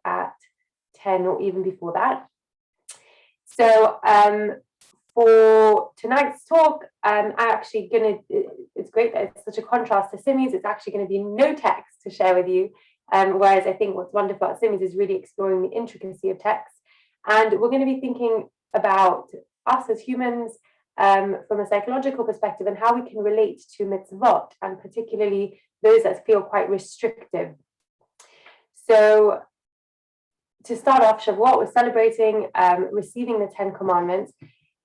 at 10 or even before that. So for tonight's talk, I'm actually it's great that it's such a contrast to Simi's. It's actually going to be no text to share with you, whereas I think what's wonderful about Simi's is really exploring the intricacy of text. And we're going to be thinking about us as humans from a psychological perspective and how we can relate to mitzvot, and particularly those that feel quite restrictive. So to start off, Shavuot, we're celebrating receiving the 10 commandments.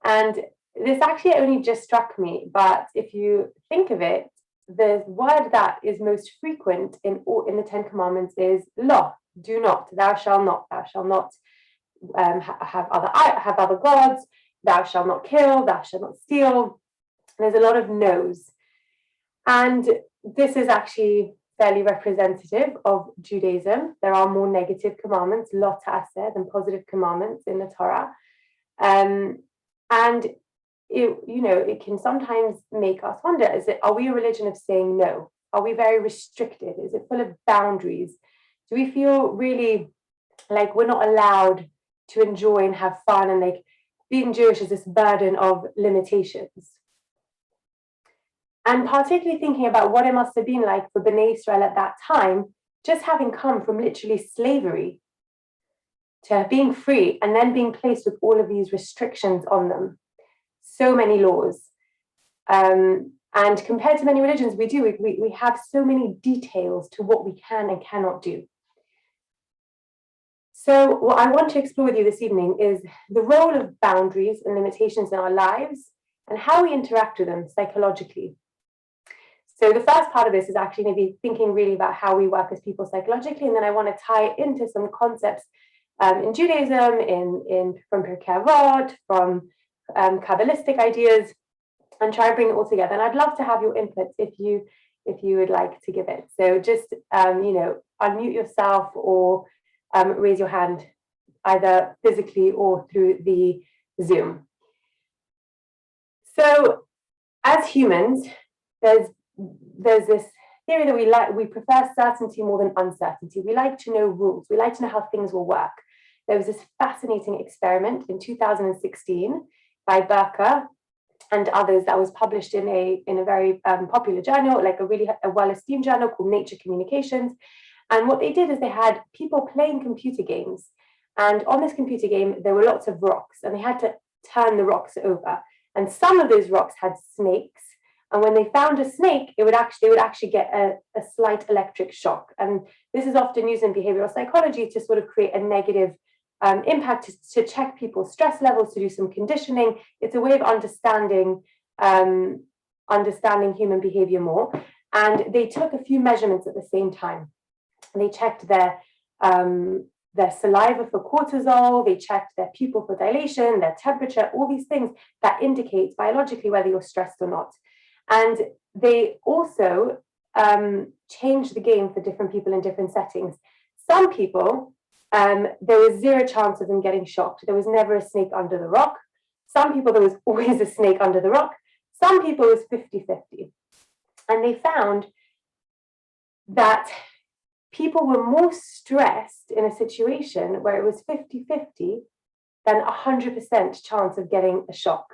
And this actually only just struck me, but if you think of it, the word that is most frequent in the 10 commandments is lo, do not, thou shalt not have other gods, thou shalt not kill, thou shalt not steal. There's a lot of no's. And this is actually fairly representative of Judaism. There are more negative commandments, lo ta'aseh, than positive commandments in the Torah. And it can sometimes make us wonder, are we a religion of saying no? Are we very restricted? Is it full of boundaries? Do we feel really like we're not allowed to enjoy and have fun, and like being Jewish is this burden of limitations? And particularly thinking about what it must have been like for Bnei Israel at that time, just having come from literally slavery to being free and then being placed with all of these restrictions on them. So many laws. And compared to many religions, we have so many details to what we can and cannot do. So what I want to explore with you this evening is the role of boundaries and limitations in our lives and how we interact with them psychologically. So the first part of this is actually going to be thinking really about how we work as people psychologically, and then I want to tie it into some concepts in Judaism, from Pirkei Avot, from Kabbalistic ideas, and try and bring it all together. And I'd love to have your input if you would like to give it. So just unmute yourself or raise your hand, either physically or through the Zoom. So as humans, there's this theory that we prefer certainty more than uncertainty. We like to know rules. We like to know how things will work. There was this fascinating experiment in 2016 by Berker and others that was published in a very popular journal, like a well-esteemed journal called Nature Communications. And what they did is they had people playing computer games. And on this computer game, there were lots of rocks, and they had to turn the rocks over. And some of those rocks had snakes. And when they found a snake, they would actually get a slight electric shock. And this is often used in behavioral psychology to sort of create a negative impact, to check people's stress levels, to do some conditioning. It's a way of understanding human behavior more. And they took a few measurements at the same time. They checked their saliva for cortisol, they checked their pupil for dilation, their temperature, all these things that indicate biologically whether you're stressed or not. And they also changed the game for different people in different settings. Some people, there was zero chance of them getting shocked. There was never a snake under the rock. Some people, there was always a snake under the rock. Some people, it was 50-50. And they found that people were more stressed in a situation where it was 50-50 than 100% chance of getting a shock,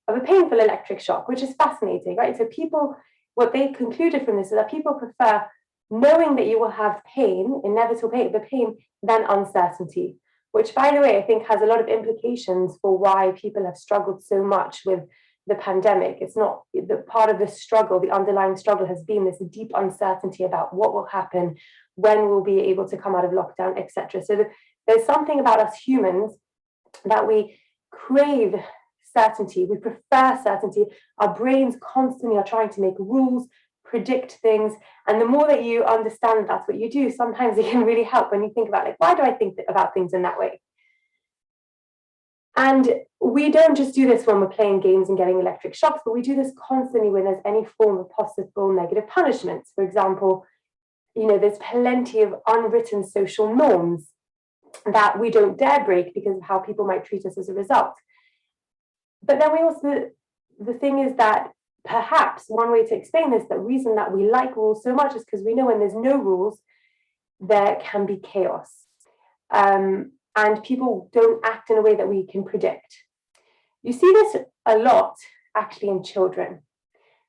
of a painful electric shock, which is fascinating, right? So people, what they concluded from this is that people prefer knowing that you will have pain, inevitable pain, than uncertainty, which, by the way, I think has a lot of implications for why people have struggled so much with the pandemic. It's not the part of the struggle, the underlying struggle has been this deep uncertainty about what will happen, when we'll be able to come out of lockdown, etc. So there's something about us humans that we crave certainty. We prefer certainty. Our brains constantly are trying to make rules, predict things. And the more that you understand that's what you do, sometimes it can really help when you think about, like, why do I think about things in that way? And we don't just do this when we're playing games and getting electric shocks, but we do this constantly when there's any form of possible negative punishments. For example, there's plenty of unwritten social norms that we don't dare break because of how people might treat us as a result. But then we also, the thing is that perhaps one way to explain this, the reason that we like rules so much is because we know when there's no rules, there can be chaos. and people don't act in a way that we can predict. You see this a lot actually in children.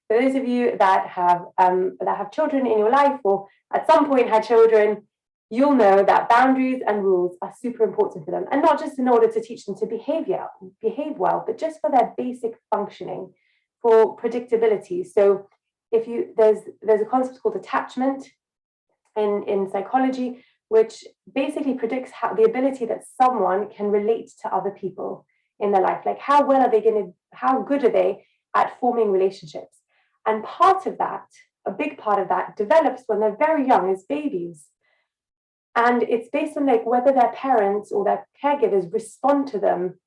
For those of you that have children in your life, or at some point had children, you'll know that boundaries and rules are super important for them, and not just in order to teach them to behave well, but just for their basic functioning, for predictability. So there's a concept called attachment in psychology, which basically predicts the ability that someone can relate to other people in their life. Like how good are they at forming relationships? And a big part of that develops when they're very young as babies. And it's based on like whether their parents or their caregivers respond to them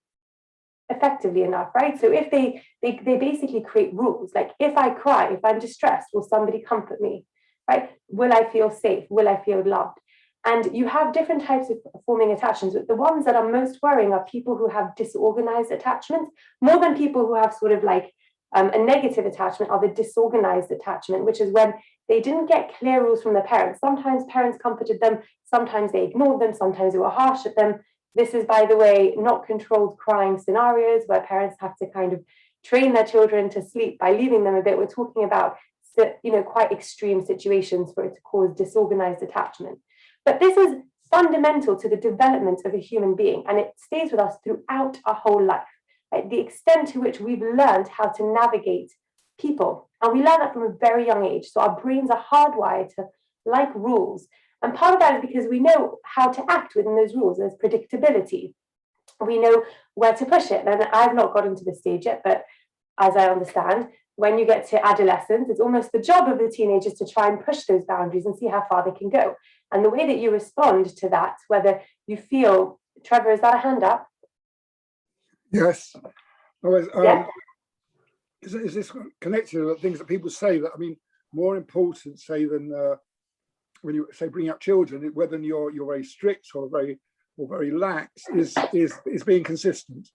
effectively enough, right? So if they basically create rules, like if I cry, if I'm distressed, will somebody comfort me, right? Will I feel safe? Will I feel loved? And you have different types of forming attachments. The ones that are most worrying are people who have disorganized attachments, more than people who have sort of like a negative attachment, or the disorganized attachment, which is when they didn't get clear rules from their parents. Sometimes parents comforted them, sometimes they ignored them, sometimes they were harsh at them. This is, by the way, not controlled crying scenarios where parents have to kind of train their children to sleep by leaving them a bit. We're talking about, quite extreme situations for it to cause disorganized attachment. But this is fundamental to the development of a human being, and it stays with us throughout our whole life. Right? The extent to which we've learned how to navigate people, and we learn that from a very young age. So our brains are hardwired to like rules. And part of that is because we know how to act within those rules. There's predictability. We know where to push it. And I've not gotten to this stage yet, but as I understand, when you get to adolescence, it's almost the job of the teenagers to try and push those boundaries and see how far they can go. And the way that you respond to that, whether you feel, Trevor, is that a hand up? Yes. Is this connected to the things that people say that, more important, say, than when you say bring up children, whether you're very strict or very lax, is being consistent?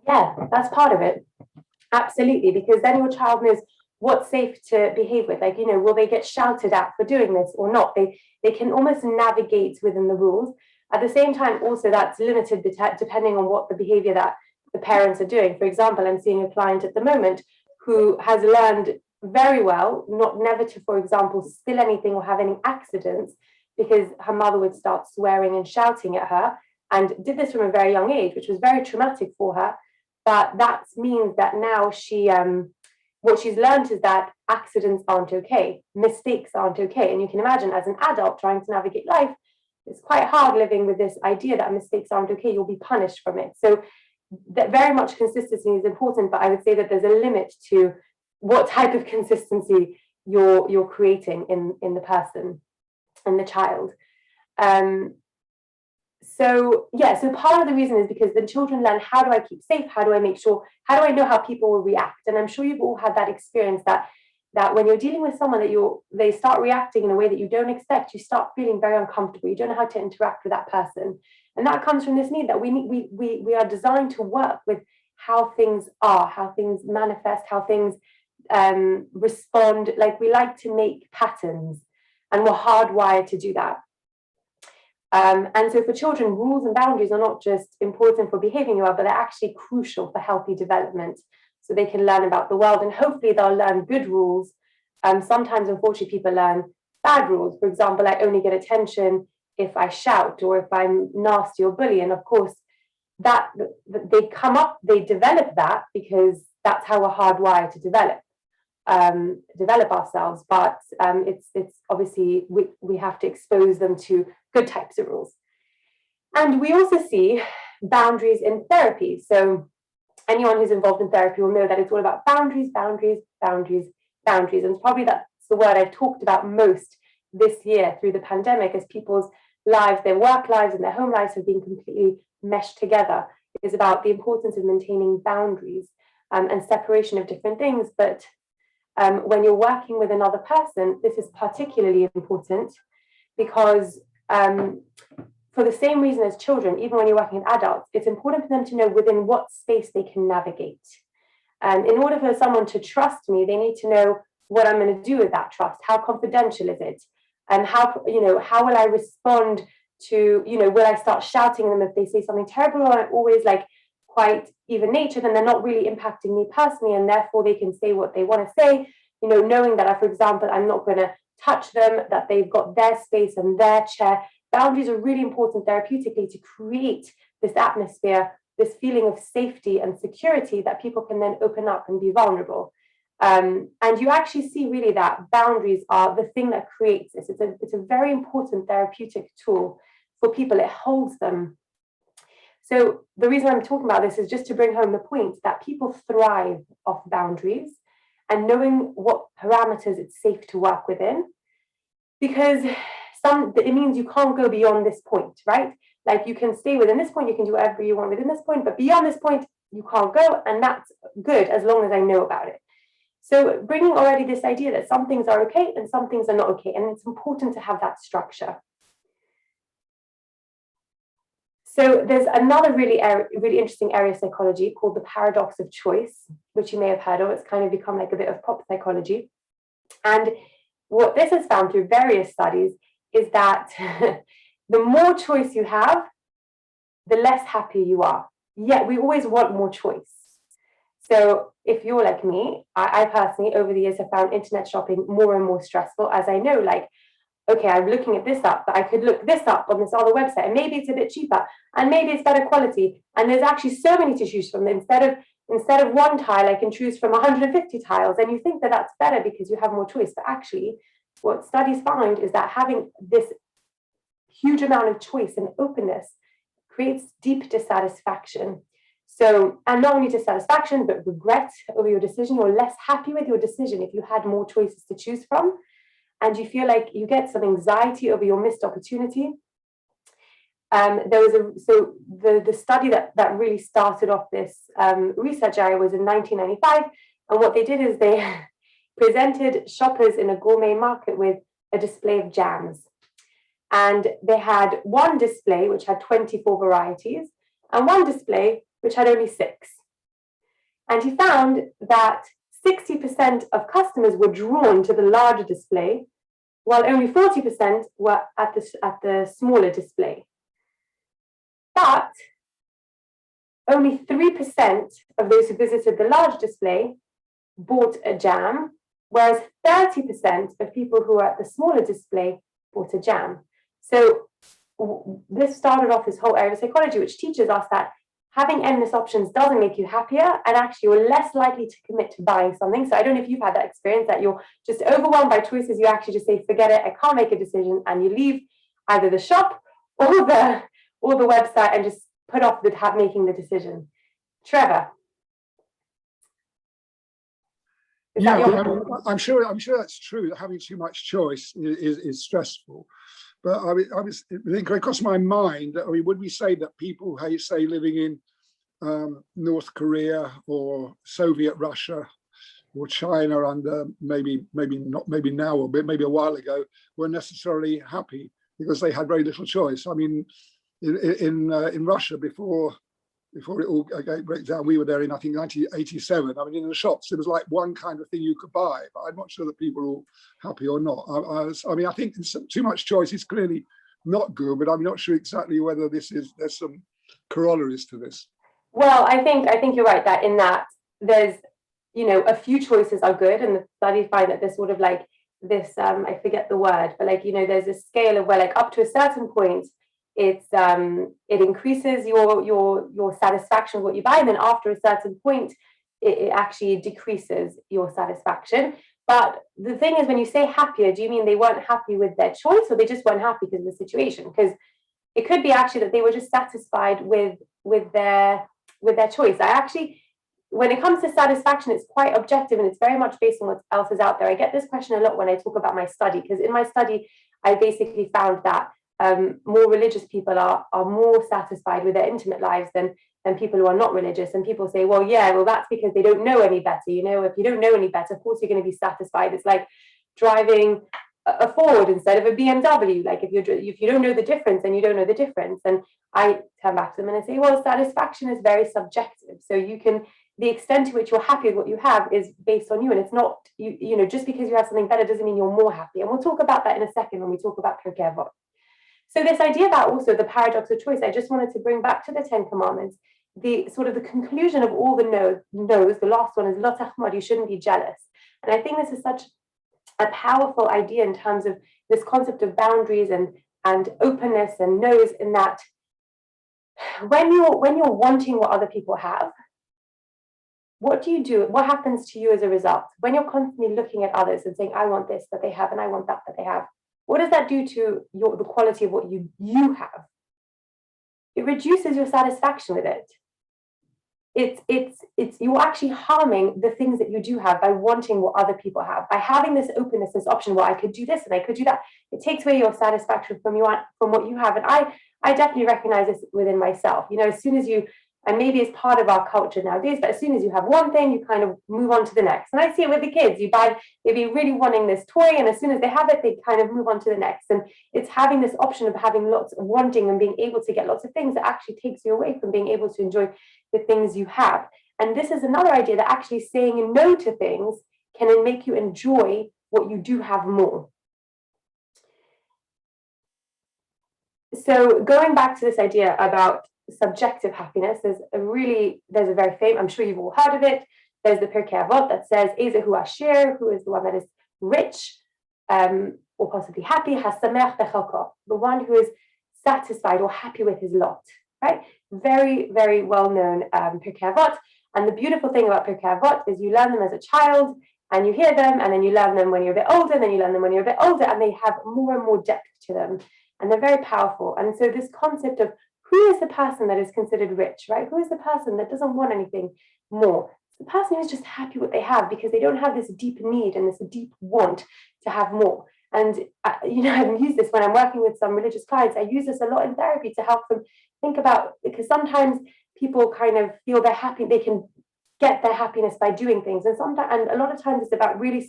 Yeah, that's part of it. Absolutely, because then your child knows what's safe to behave with. Like, will they get shouted at for doing this or not? They can almost navigate within the rules. At the same time, also that's limited depending on what the behavior that the parents are doing. For example, I'm seeing a client at the moment who has learned very well never to, for example, spill anything or have any accidents, because her mother would start swearing and shouting at her, and did this from a very young age, which was very traumatic for her. But that means that now what she's learned is that accidents aren't okay, mistakes aren't okay. And you can imagine, as an adult trying to navigate life, it's quite hard living with this idea that mistakes aren't okay, you'll be punished from it. So that very much consistency is important, but I would say that there's a limit to what type of consistency you're creating in the person and the child. So part of the reason is because the children learn, how do I keep safe? How do I make sure, how do I know how people will react? And I'm sure you've all had that experience that when you're dealing with someone they start reacting in a way that you don't expect, you start feeling very uncomfortable. You don't know how to interact with that person. And that comes from this need that we are designed to work with how things are, how things manifest, how things respond. Like, we like to make patterns, and we're hardwired to do that. And so for children, rules and boundaries are not just important for behaving well, but they're actually crucial for healthy development. So they can learn about the world, and hopefully they'll learn good rules. Sometimes, unfortunately, people learn bad rules. For example, I only get attention if I shout or if I'm nasty or bully. And of course, that they develop that because that's how we're hardwired to develop ourselves. But it's obviously we have to expose them to good types of rules. And we also see boundaries in therapy. So anyone who's involved in therapy will know that it's all about boundaries, boundaries, boundaries, boundaries. And probably that's the word I've talked about most this year through the pandemic, as people's lives, their work lives and their home lives have been completely meshed together. It is about the importance of maintaining boundaries and separation of different things. But when you're working with another person, this is particularly important because for the same reason as children, even when you're working with adults, it's important for them to know within what space they can navigate. In order for someone to trust me, they need to know what I'm going to do with that trust. How confidential is it? And how will I respond to, will I start shouting at them if they say something terrible, or I'm always like quite even natured and they're not really impacting me personally, and therefore they can say what they want to say, knowing that, for example, I'm not going to touch them, that they've got their space and their chair. Boundaries are really important therapeutically to create this atmosphere, this feeling of safety and security that people can then open up and be vulnerable. And you actually see really that boundaries are the thing that creates this. It's a very important therapeutic tool for people. It holds them. So the reason I'm talking about this is just to bring home the point that people thrive off boundaries and knowing what parameters it's safe to work within, because it means you can't go beyond this point, right? Like you can stay within this point, you can do whatever you want within this point, but beyond this point, you can't go, and that's good as long as I know about it. So bringing already this idea that some things are okay and some things are not okay, and it's important to have that structure. So there's another really interesting area of psychology called the paradox of choice, which you may have heard of. It's kind of become like a bit of pop psychology. And what this has found through various studies is that the more choice you have, the less happy you are. Yet we always want more choice. So if you're like me, I personally, over the years, have found internet shopping more and more stressful, as I know, like, okay, I'm looking at this up, but I could look this up on this other website, and maybe it's a bit cheaper, and maybe it's better quality. And there's actually so many to choose from. Instead of one tile, I can choose from 150 tiles. And you think that that's better because you have more choice. But actually, what studies find is that having this huge amount of choice and openness creates deep dissatisfaction. So, and not only dissatisfaction, but regret over your decision. You're less happy with your decision if you had more choices to choose from. And you feel like you get some anxiety over your missed opportunity. The study that really started off this research area was in 1995. And what they did is they presented shoppers in a gourmet market with a display of jams. And they had one display which had 24 varieties and one display which had only 6. And he found that 60% of customers were drawn to the larger display, while only 40% were at the smaller display. But only 3% of those who visited the large display bought a jam, whereas 30% of people who were at the smaller display bought a jam. So this started off this whole area of psychology, which teaches us that having endless options doesn't make you happier, and actually you're less likely to commit to buying something. So I don't know if you've had that experience that you're just overwhelmed by choices. You actually just say, forget it, I can't make a decision, and you leave either the shop or the website and just put off making the decision. Trevor. I'm sure that's true, that having too much choice is stressful. But I was thinking across my mind, would we say that people, say, living in North Korea or Soviet Russia or China under maybe now, or maybe a while ago, were necessarily happy because they had very little choice? I mean, in Russia before it all broke down, we were there in, I think, 1987. I mean, in the shops, there was like one kind of thing you could buy, but I'm not sure that people are all happy or not. I think too much choice is clearly not good, but I'm not sure exactly whether there's some corollaries to this. Well, I think you're right that in that there's, a few choices are good, and the studies find that there's sort of like this, I forget the word, but like, there's a scale of where like up to a certain point, it increases your satisfaction with what you buy, and then after a certain point, it actually decreases your satisfaction. But the thing is, when you say happier, do you mean they weren't happy with their choice, or they just weren't happy because of the situation? Because it could be actually that they were just satisfied with their choice. When it comes to satisfaction, it's quite objective, and it's very much based on what else is out there. I get this question a lot when I talk about my study, because in my study, I basically found that more religious people are more satisfied with their intimate lives than people who are not religious. And people say, well, that's because they don't know any better. If you don't know any better, of course you're going to be satisfied. It's like driving a Ford instead of a BMW. Like if you don't know the difference, then you don't know the difference. And I turn back to them and I say, well, satisfaction is very subjective. So the extent to which you're happy with what you have is based on you. And it's not, just because you have something better doesn't mean you're more happy. And we'll talk about that in a second when we talk about Pirkei Avot. So this idea about also the paradox of choice, I just wanted to bring back to the Ten Commandments. The sort of the conclusion of all the no's, the last one is lo tachmod, you shouldn't be jealous. And I think this is such a powerful idea in terms of this concept of boundaries and openness and no's, in that when you're wanting what other people have, what do you do? What happens to you as a result? When you're constantly looking at others and saying, I want this that they have, and I want that they have, what does that do to the quality of what you have? It reduces your satisfaction with it. It's you're actually harming the things that you do have by wanting what other people have. By having this openness, this option, well, I could do this and I could do that. It takes away your satisfaction from what you have. And I definitely recognize this within myself. As soon as you, and maybe it's part of our culture nowadays, but as soon as you have one thing, you kind of move on to the next. And I see it with the kids. They'd be really wanting this toy, and as soon as they have it, they kind of move on to the next. And it's having this option of having lots of wanting and being able to get lots of things that actually takes you away from being able to enjoy the things you have. And this is another idea, that actually saying no to things can make you enjoy what you do have more. So going back to this idea about subjective happiness, there's a very famous, I'm sure you've all heard of it. There's the Pirkei Avot that says, Ezehu Asher, who is the one that is rich, or possibly happy, Hasamech Bechalko, the one who is satisfied or happy with his lot, right? Very, very well-known Pirkei Avot. And the beautiful thing about Pirkei Avot is you learn them as a child, and you hear them, and then you learn them when you're a bit older, and then you learn them when you're a bit older, and they have more and more depth to them. And they're very powerful. And so this concept of who is the person that is considered rich, right? Who is the person that doesn't want anything more? The person who's just happy what they have, because they don't have this deep need and this deep want to have more. And, I've used this when I'm working with some religious clients. I use this a lot in therapy to help them think about, because sometimes people kind of feel they're happy, they can get their happiness by doing things. And a lot of times it's about really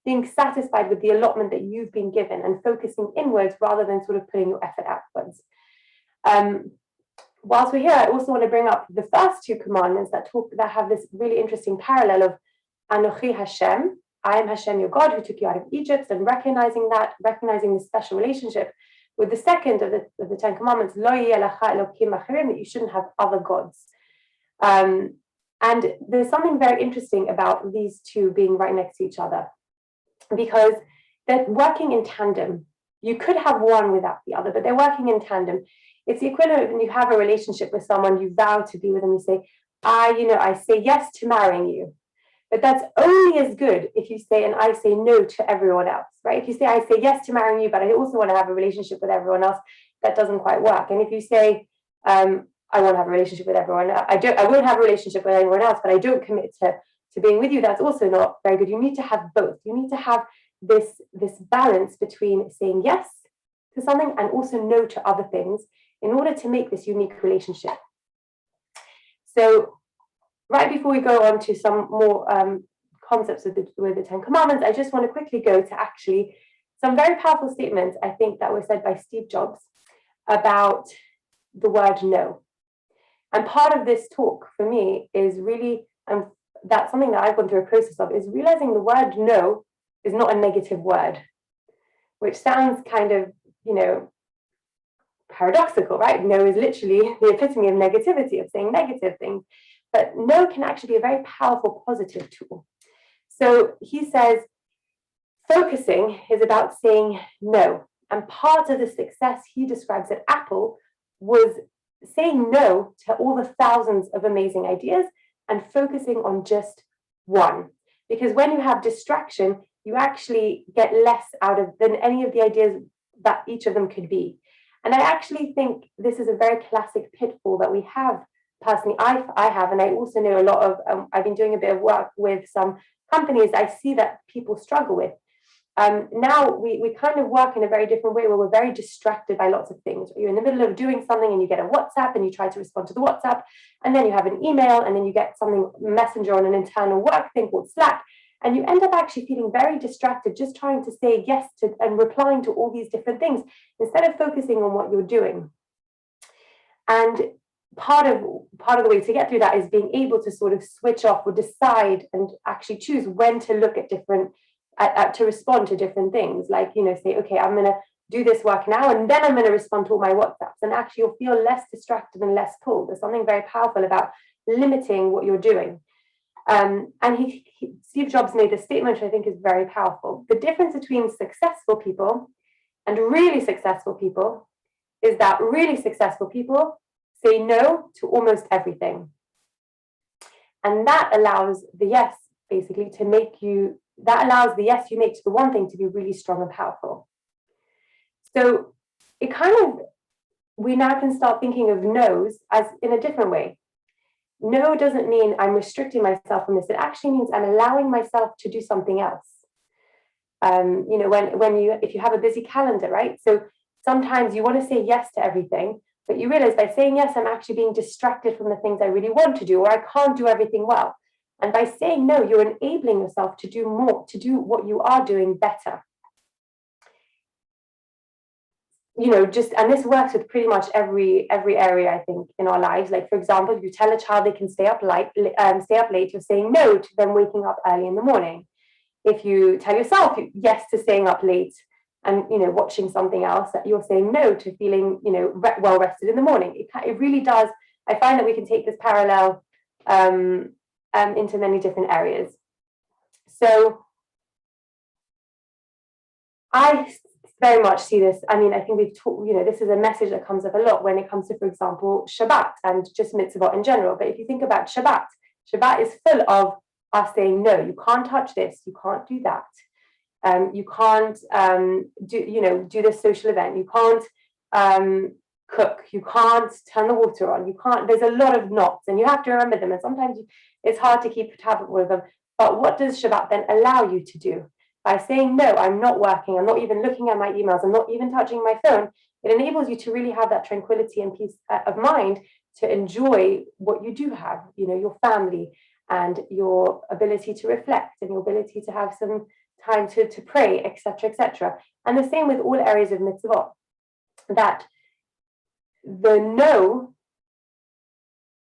being satisfied with the allotment that you've been given and focusing inwards rather than sort of putting your effort outwards. Whilst we're here, I also want to bring up the first two commandments that have this really interesting parallel of Anochi Hashem, I am Hashem your God who took you out of Egypt, and recognizing the special relationship with the second of the Ten Commandments, Lo yeh lecha elokim acherim, that you shouldn't have other gods. And there's something very interesting about these two being right next to each other, because they're working in tandem. You could have one without the other, but they're working in tandem. It's the equivalent of when you have a relationship with someone, you vow to be with them, you say, I say yes to marrying you. But that's only as good if you say, and I say no to everyone else, right? If you say, I say yes to marrying you, but I also want to have a relationship with everyone else, that doesn't quite work. And if you say, I want to have a relationship with everyone, I won't have a relationship with anyone else, but I don't commit to being with you, that's also not very good. You need to have both. You need to have this balance between saying yes to something and also no to other things in order to make this unique relationship. So right before we go on to some more concepts with the Ten Commandments, I just want to quickly go to actually some very powerful statements, I think, that were said by Steve Jobs about the word no. And part of this talk for me is really, that's something that I've gone through a process of, is realizing the word no is not a negative word, which sounds kind of, paradoxical, right? No is literally the epitome of negativity, of saying negative things. But no can actually be a very powerful positive tool. So he says, focusing is about saying no. And part of the success he describes at Apple was saying no to all the thousands of amazing ideas and focusing on just one. Because when you have distraction, you actually get less out of than any of the ideas that each of them could be. And I actually think this is a very classic pitfall that we have. Personally, I have, and I also know a lot of, I've been doing a bit of work with some companies I see that people struggle with. Now we kind of work in a very different way where we're very distracted by lots of things. You're in the middle of doing something and you get a WhatsApp and you try to respond to the WhatsApp, and then you have an email, and then you get something, messenger on an internal work thing called Slack, and you end up actually feeling very distracted just trying to say yes to and replying to all these different things instead of focusing on what you're doing. And part of the way to get through that is being able to sort of switch off or decide and actually choose when to look at different, to respond to different things. Like, say, okay, I'm going to do this work now, and then I'm going to respond to all my WhatsApps. And actually, you'll feel less distracted and less pulled. There's something very powerful about limiting what you're doing. And Steve Jobs made a statement, which I think is very powerful. The difference between successful people and really successful people is that really successful people say no to almost everything. And that allows the yes, basically, to make you, that allows the yes you make to the one thing to be really strong and powerful. So it kind of, we now can start thinking of no's as in a different way. No doesn't mean I'm restricting myself from this. It actually means I'm allowing myself to do something else. You know, if you have a busy calendar, right? So sometimes you want to say yes to everything, but you realize by saying yes, I'm actually being distracted from the things I really want to do, or I can't do everything well. And by saying no, you're enabling yourself to do more, to do what you are doing better. You know, and this works with pretty much every area, I think, in our lives. Like, for example, if you tell a child they can stay up late, you're saying no to them waking up early in the morning. If you tell yourself yes to staying up late and, you know, watching something else, that you're saying no to feeling, you know, well rested in the morning. It really does. I find that we can take this parallel into many different areas. So I very much see this. I mean, I think we've talked, you know, this is a message that comes up a lot when it comes to, for example, Shabbat and just Mitzvot in general. But if you think about Shabbat is full of us saying, no, you can't touch this, you can't do that. You can't do this social event. You can't cook. You can't turn the water on. You can't. There's a lot of nots, and you have to remember them. And sometimes it's hard to keep tablet with them. But what does Shabbat then allow you to do? By saying, no, I'm not working, I'm not even looking at my emails, I'm not even touching my phone, it enables you to really have that tranquility and peace of mind to enjoy what you do have, you know, your family and your ability to reflect and your ability to have some time to pray, etc., etc. And the same with all areas of mitzvot, that the no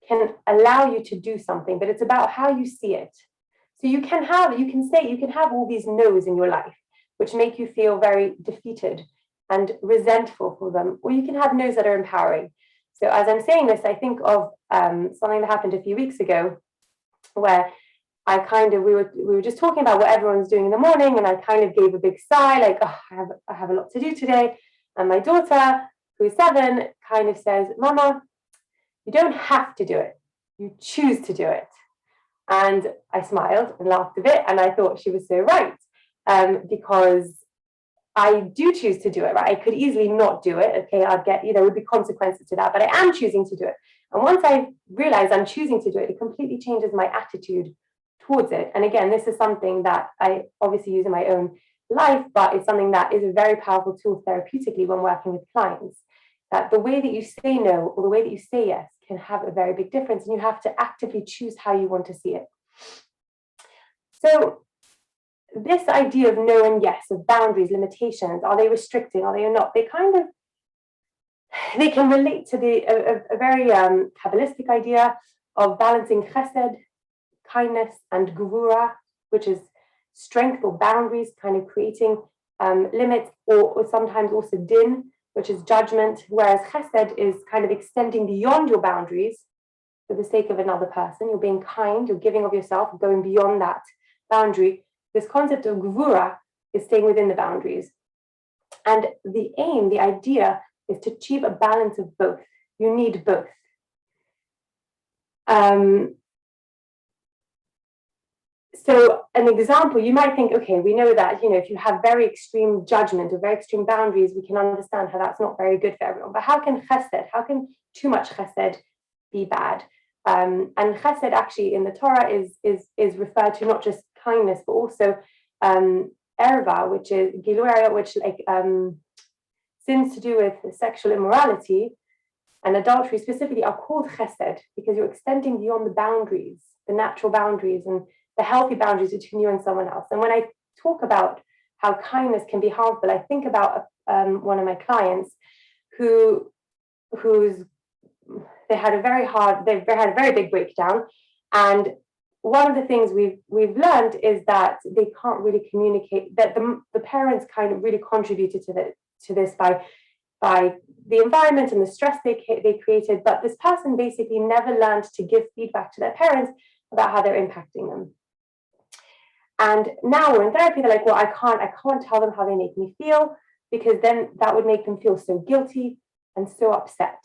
can allow you to do something, but it's about how you see it. So you can have all these no's in your life, which make you feel very defeated and resentful for them, or you can have no's that are empowering. So as I'm saying this, I think of something that happened a few weeks ago, where we were just talking about what everyone's doing in the morning, and I kind of gave a big sigh, like, oh, I have a lot to do today. And my daughter, who's 7, kind of says, Mama, you don't have to do it. You choose to do it. And I smiled and laughed a bit, and I thought she was so right, because I do choose to do it, right? I could easily not do it. Okay, there would be consequences to that, but I am choosing to do it. And once I realize I'm choosing to do it, it completely changes my attitude towards it. And again, this is something that I obviously use in my own life, but it's something that is a very powerful tool therapeutically when working with clients. That the way that you say no or the way that you say yes can have a very big difference, and you have to actively choose how you want to see it. So this idea of no and yes, of boundaries, limitations, are they restricting, are they not? They can relate to a very Kabbalistic idea of balancing chesed, kindness, and gevura, which is strength or boundaries, kind of creating limits, or sometimes also din, which is judgment, whereas chesed is kind of extending beyond your boundaries for the sake of another person. You're being kind, you're giving of yourself, going beyond that boundary. This concept of gevura is staying within the boundaries. And the aim, the idea, is to achieve a balance of both. You need both. So an example, you might think, okay, we know that, if you have very extreme judgment or very extreme boundaries, we can understand how that's not very good for everyone. But how can too much chesed be bad? And chesed actually in the Torah is referred to not just kindness, but also erva, which is gilui, which sins to do with sexual immorality and adultery specifically are called chesed, because you're extending beyond the boundaries, the natural boundaries and the healthy boundaries between you and someone else. And when I talk about how kindness can be harmful, I think about one of my clients they had a very big breakdown, and one of the things we've learned is that they can't really communicate, that the parents kind of really contributed to this by the environment and the stress they created, but this person basically never learned to give feedback to their parents about how they're impacting them. And now we're in therapy, they're like, well, I can't tell them how they make me feel, because then that would make them feel so guilty and so upset.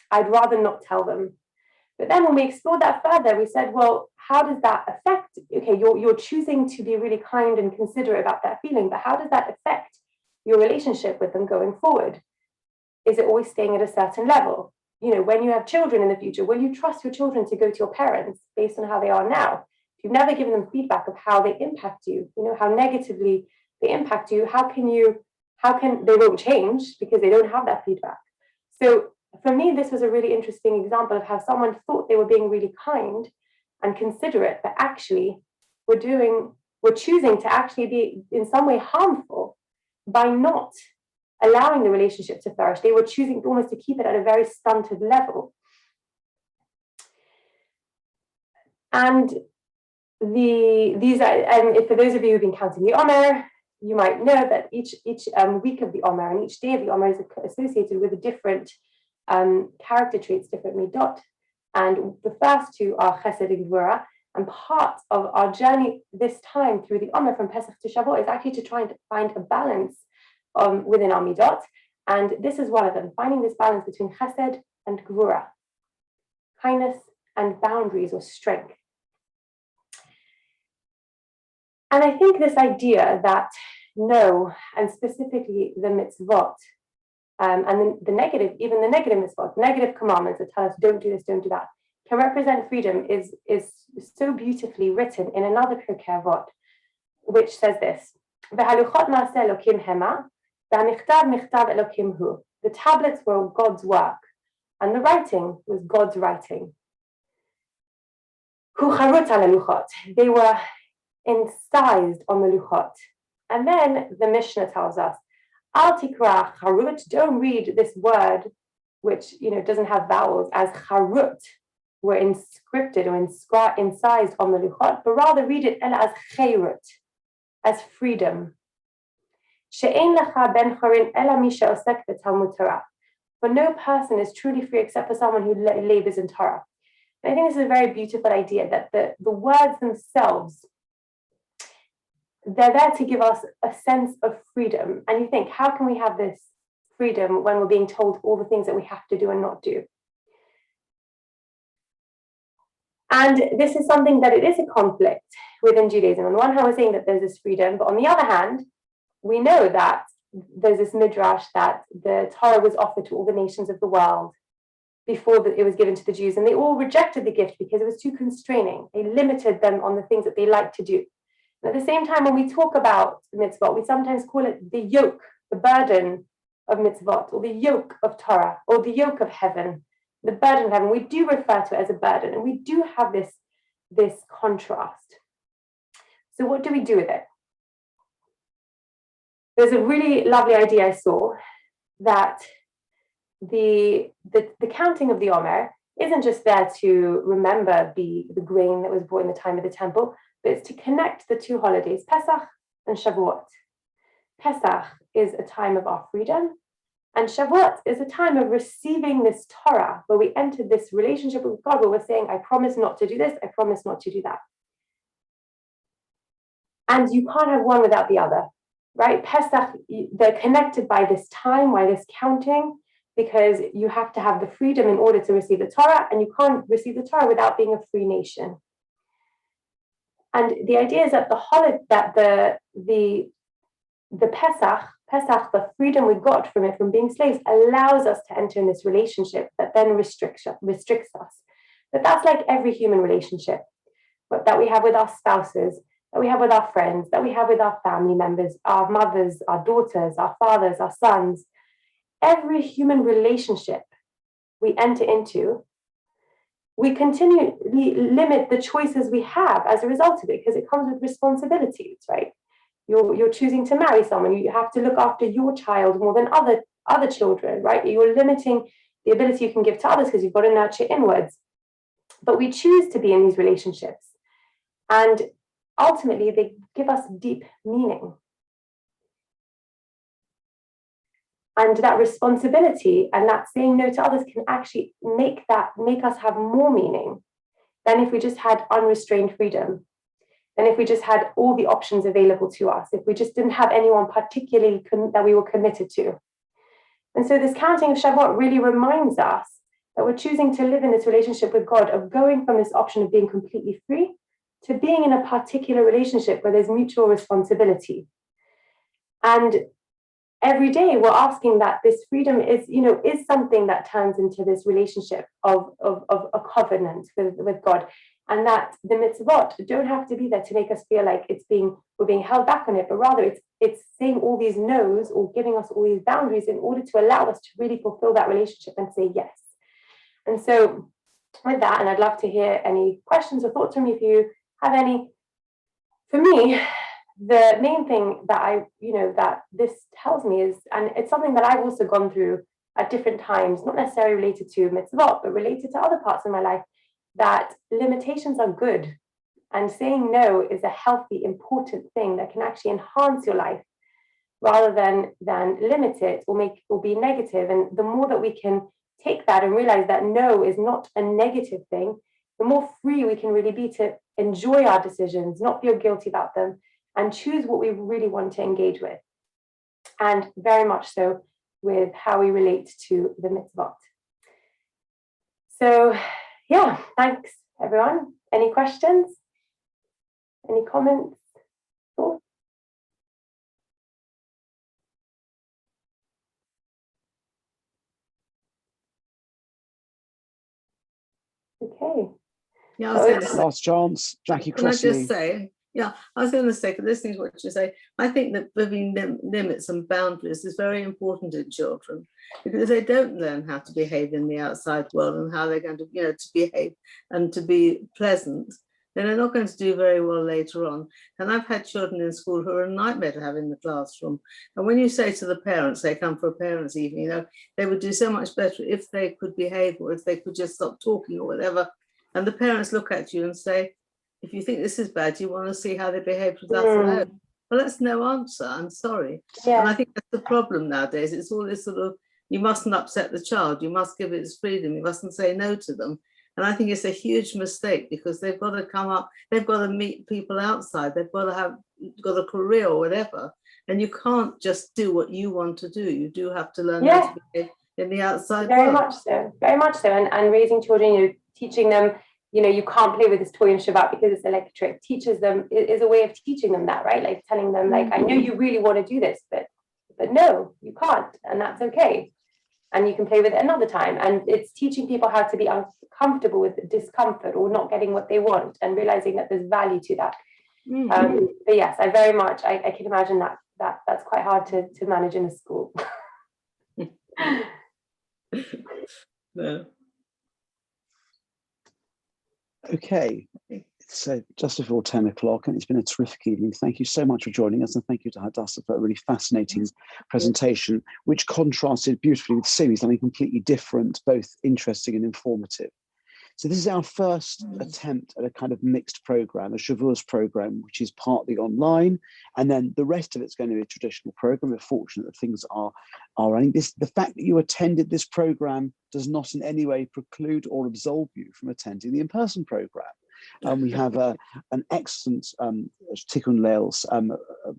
I'd rather not tell them. But then when we explored that further, we said, well, how does that affect, okay, you're choosing to be really kind and considerate about that feeling, but how does that affect your relationship with them going forward? Is it always staying at a certain level? You know, when you have children in the future, will you trust your children to go to your parents based on how they are now? If you've never given them feedback of how they impact you, you know, how negatively they impact you, how can they won't change because they don't have that feedback. So for me, this was a really interesting example of how someone thought they were being really kind and considerate, but actually were choosing to actually be in some way harmful by not allowing the relationship to flourish. They were choosing almost to keep it at a very stunted level. And for those of you who've been counting the Omer, you might know that each week of the Omer and each day of the Omer is associated with a different character traits, different midot. And the first two are Chesed and Gvura. And part of our journey this time through the Omer from Pesach to Shavuot is actually to try and find a balance within our midot. And this is one of them, finding this balance between Chesed and Gvura, kindness and boundaries or strength. And I think this idea that no, and specifically the mitzvot, and the negative, even the negative mitzvot, negative commandments that tell us don't do this, don't do that, can represent freedom is so beautifully written in another Pirkei Avot, which says this: "V'haluchot ma'aseh Elokim hema, v'hamichtav michtav Elokim hu." The tablets were God's work, and the writing was God's writing. Hu charut al luchot. They were incised on the luchot. And then the Mishnah tells us, Al tikra charut, don't read this word, which doesn't have vowels, as charut, were inscripted or incised on the luchot, but rather read it as cheirut, as freedom. She'ein lecha ben chorin ela mi she'osek b'talmud Torah. For no person is truly free except for someone who labors in Torah. And I think this is a very beautiful idea, that the words themselves, they're there to give us a sense of freedom. And you think, how can we have this freedom when we're being told all the things that we have to do and not do? And this is something that it is a conflict within Judaism. On the one hand, we're saying that there's this freedom, but on the other hand, we know that there's this midrash that the Torah was offered to all the nations of the world before it was given to the Jews, and they all rejected the gift because it was too constraining. They limited them on the things that they liked to do. And at the same time, when we talk about mitzvot, we sometimes call it the yoke, the burden of mitzvot, or the yoke of Torah, or the yoke of heaven, the burden of heaven. We do refer to it as a burden, and we do have this contrast. So what do we do with it? There's a really lovely idea I saw, that the counting of the Omer isn't just there to remember the grain that was brought in the time of the temple, but it's to connect the two holidays, Pesach and Shavuot. Pesach is a time of our freedom, and Shavuot is a time of receiving this Torah, where we enter this relationship with God, where we're saying, I promise not to do this, I promise not to do that. And you can't have one without the other, right? Pesach, they're connected by this time, by this counting, because you have to have the freedom in order to receive the Torah, and you can't receive the Torah without being a free nation. And the idea is that the Pesach, the freedom we got from it, from being slaves, allows us to enter in this relationship that then restricts us. But that's like every human relationship that we have with our spouses, that we have with our friends, that we have with our family members, our mothers, our daughters, our fathers, our sons. Every human relationship we enter into, we continually limit the choices we have as a result of it, because it comes with responsibilities, right? You're choosing to marry someone, you have to look after your child more than other children, right? You're limiting the ability you can give to others because you've got to nurture inwards. But we choose to be in these relationships, and ultimately they give us deep meaning. And that responsibility and that saying no to others can actually make us have more meaning than if we just had unrestrained freedom, than if we just had all the options available to us, if we just didn't have anyone particularly that we were committed to. And so this counting of Shavuot really reminds us that we're choosing to live in this relationship with God, of going from this option of being completely free to being in a particular relationship where there's mutual responsibility. And every day we're asking that this freedom is something that turns into this relationship of a covenant with God, and that the mitzvot don't have to be there to make us feel like we're being held back on it, but rather it's saying all these no's or giving us all these boundaries in order to allow us to really fulfill that relationship and say yes. And so with that, and I'd love to hear any questions or thoughts from you if you have any. For me, the main thing that that this tells me is, and it's something that I've also gone through at different times, not necessarily related to mitzvot, but related to other parts of my life, that limitations are good. And saying no is a healthy, important thing that can actually enhance your life rather than limit it or be negative. And the more that we can take that and realize that no is not a negative thing, the more free we can really be to enjoy our decisions, not feel guilty about them, and choose what we really want to engage with. And very much so with how we relate to the mitzvot. So yeah, thanks everyone. Any questions? Any comments? Thoughts? Okay. Yeah, I was going to say, last chance, Jackie can I Crossley. just say, yeah, I was going to say, listening to what you say, I think that living limits and boundaries is very important in children, because if they don't learn how to behave in the outside world and how they're going to, to behave and to be pleasant, then they're not going to do very well later on. And I've had children in school who are a nightmare to have in the classroom. And when you say to the parents, they come for a parents' evening, they would do so much better if they could behave, or if they could just stop talking or whatever. And the parents look at you and say, if you think this is bad, you want to see how they behaved with us at home. Well, that's no answer. I'm sorry. Yeah. And I think that's the problem nowadays. It's all this sort of, you mustn't upset the child. You must give it its freedom. You mustn't say no to them. And I think it's a huge mistake, because they've got to come up, they've got to meet people outside. They've got to got a career or whatever. And you can't just do what you want to do. You do have to learn how to behave in the outside world. Very much so. And raising children, teaching them, you can't play with this toy in Shavuot because it's electric. Teaches them is a way of teaching them that, right? Like telling them, like, I know you really want to do this, but no, you can't, and that's okay. And you can play with it another time. And it's teaching people how to be uncomfortable with discomfort or not getting what they want, and realizing that there's value to that. But yes, I very much, I can imagine that's quite hard to manage in a school. No. Okay, so just before 10 o'clock, and it's been a terrific evening. Thank you so much for joining us, and thank you to Hadassah for a really fascinating presentation, which contrasted beautifully with Simi's, something completely different, both interesting and informative. So this is our first attempt at a kind of mixed program, a Shavuot program, which is partly online, and then the rest of it's going to be a traditional program. We're fortunate that things are running. The fact that you attended this program does not in any way preclude or absolve you from attending the in-person program. We have an excellent Tikkun Leils,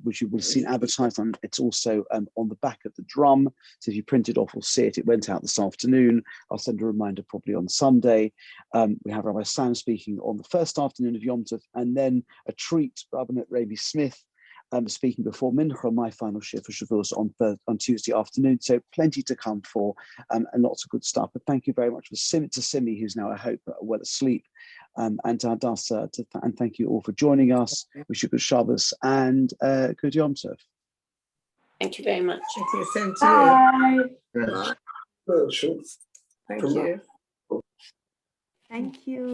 which you will have seen advertised on. It's also on the back of the drum. So if you print it off or see it, it went out this afternoon. I'll send a reminder probably on Sunday. We have Rabbi Sam speaking on the first afternoon of Yom Tov, and then a treat, Rabbi Smith speaking before Mincha, my final shift for Shavuot on Tuesday afternoon. So plenty to come for, and lots of good stuff. But thank you very much to Simi, who's now, I hope, well asleep, and to Hadassah, and thank you all for joining us. Wish you good Shabbos and good Yom Tov. Thank you very much. Thank you. Same to you. Bye. Thank you. Thank you.